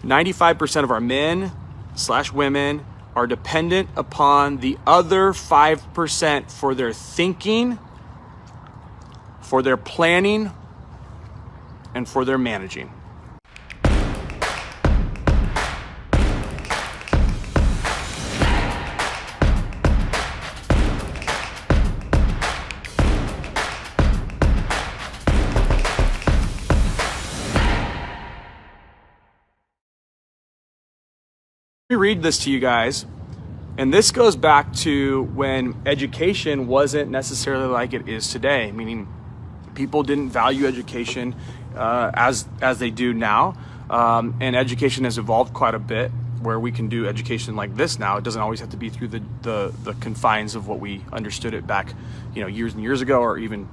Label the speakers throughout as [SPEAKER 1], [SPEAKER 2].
[SPEAKER 1] 95% of our men / women are dependent upon the other 5% for their thinking, for their planning, and for their managing. Let me read this to you guys, and this goes back to when education wasn't necessarily like it is today, meaning people didn't value education as they do now, and education has evolved quite a bit where we can do education like this now. It doesn't always have to be through the confines of what we understood it back years and years ago, or even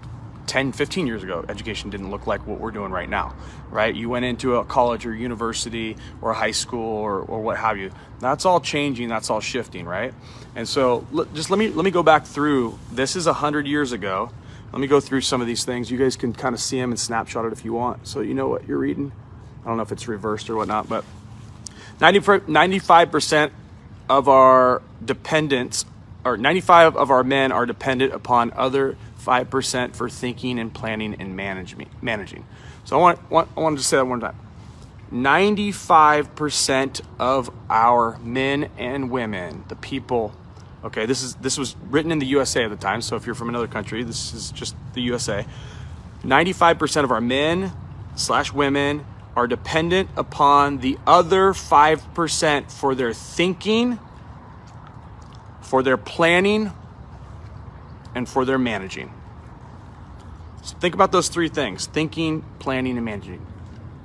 [SPEAKER 1] 10, 15 years ago. Education didn't look like what we're doing right now, right? You went into a college or university or a high school or what have you. That's all changing, that's all shifting, right? And so just let me go back through. This is 100 years ago. Let me go through some of these things. You guys can kind of see them and snapshot it if you want, so you know what you're reading. I don't know if it's reversed or whatnot, but 95% of our dependents, or 95 of our men are dependent upon other 5% for thinking and planning and managing. So I want to say that one time. 95% of our men and women, the people, okay, this was written in the USA at the time, so if you're from another country, this is just the USA. 95% of our men / women are dependent upon the other 5% for their thinking, for their planning, and for their managing. So think about those three things: thinking, planning, and managing.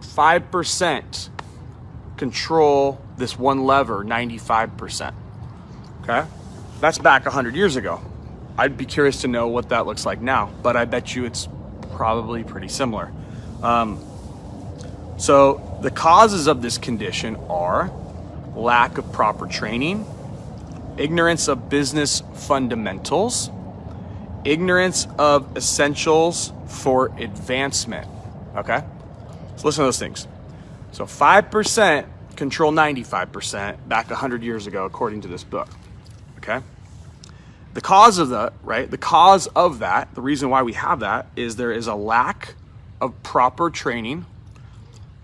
[SPEAKER 1] 5% control this one lever, 95%. Okay? That's back 100 years ago. I'd be curious to know what that looks like now, but I bet you it's probably pretty similar. So the causes of this condition are lack of proper training, ignorance of business fundamentals, ignorance of essentials for advancement. Okay? So listen to those things. So 5% control 95% back 100 years ago, according to this book. Okay? The cause of that, right? The cause of that, the reason why we have that, is there is a lack of proper training,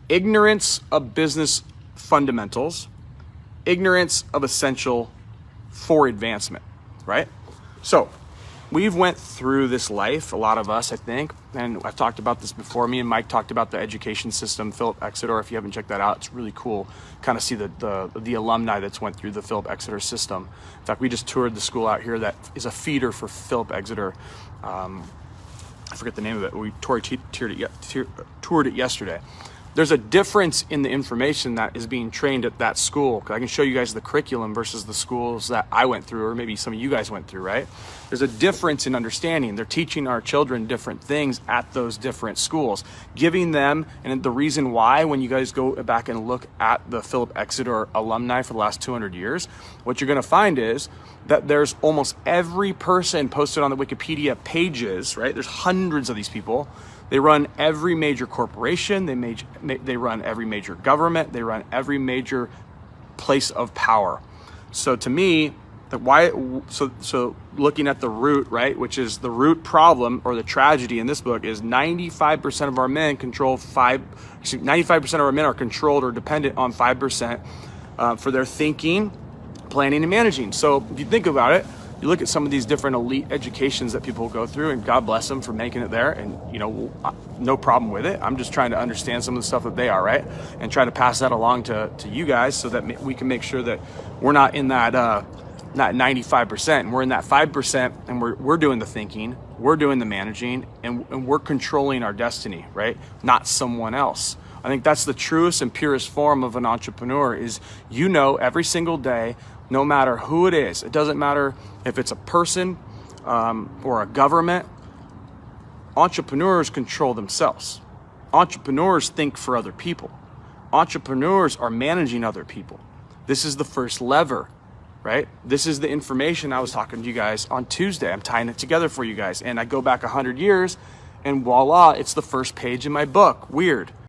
[SPEAKER 1] ignorance of business fundamentals, ignorance of essential for advancement, right? So we've went through this life, a lot of us, I think, and I've talked about this before. Me and Mike talked about the education system, Philip Exeter. If you haven't checked that out, it's really cool. Kind of see the alumni that's went through the Philip Exeter system. In fact, we just toured the school out here that is a feeder for Philip Exeter. I forget the name of it. We toured it yesterday. There's a difference in the information that is being trained at that school. I can show you guys the curriculum versus the schools that I went through, or maybe some of you guys went through, right? There's a difference in understanding. They're teaching our children different things at those different schools, giving them, and the reason why, when you guys go back and look at the Philip Exeter alumni for the last 200 years, what you're gonna find is that there's almost every person posted on the Wikipedia pages, right? There's hundreds of these people. They run every major corporation, they run every major government, they run every major place of power. So to me, so looking at the root, right, which is the root problem or the tragedy in this book, is 95% of our men 95% of our men are controlled or dependent on 5% for their thinking, planning, and managing. So if you think about it, you look at some of these different elite educations that people go through, and God bless them for making it there, and no problem with it. I'm just trying to understand some of the stuff that they are, right? And try to pass that along to you guys so that we can make sure that we're not in that not 95%, and we're in that 5%, and we're doing the thinking, we're doing the managing, and we're controlling our destiny, right? Not someone else. I think that's the truest and purest form of an entrepreneur, is every single day, no matter who it is. It doesn't matter if it's a person or a government. Entrepreneurs control themselves. Entrepreneurs think for other people. Entrepreneurs are managing other people. This is the first lever, right? This is the information I was talking to you guys on Tuesday. I'm tying it together for you guys. And I go back 100 years, and voila, it's the first page in my book. Weird.